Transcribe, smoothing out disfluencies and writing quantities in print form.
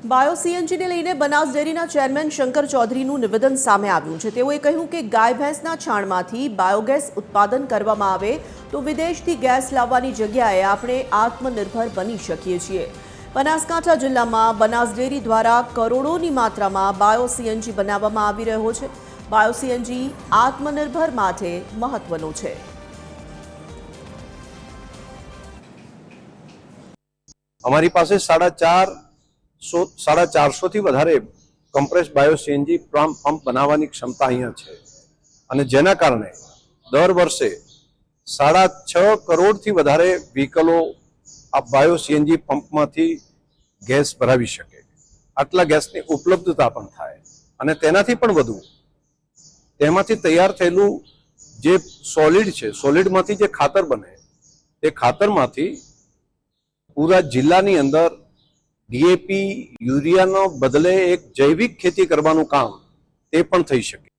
Bio સીએનજીને લઈને બનાસ ડેરીના chairman Shankar ચૌધરીનું નિવેદન સામે આવ્યું છે। તેઓએ કહ્યું કે ગાય ભેંસના છાણમાંથી બાયોગેસ ઉત્પાદન કરવામાં આવે તો વિદેશથી ગેસ લાવવાની જગ્યાએ આપણે આત્મનિર્ભર બની શકીએ છીએ। બનાસકાંઠા જિલ્લામાં બનાસ ડેરી દ્વારા કરોડોની માત્રામાં બાયો સીએનજી બનાવવામાં આવી રહ્યો છે। બાયો સીએનજી આત્મનિર્ભર માટે મહત્વનો છે। हमारी पास 450 થી વધારે કમ્પ્રેસ બાયો સીએનજી પંપ બનાવવાની ક્ષમતા અહીંયા છે અને જેના કારણે દર વર્ષે 6.5 કરોડથી વધારે વ્હીકલો આ બાયો સીએનજી પંપમાંથી ગેસ ભરાવી શકે। આટલા ગેસની ઉપલબ્ધતા પણ થાય અને તેનાથી પણ વધુ તેમાંથી તૈયાર થયેલું જે સોલિડ છે, સોલિડમાંથી જે ખાતર બને તે ખાતરમાંથી पूरा जिल्लाની અંદર ડીએપી યુરિયાનો બદલે એક જૈવિક ખેતી કરવાનું કામ તે પણ થઈ શકે।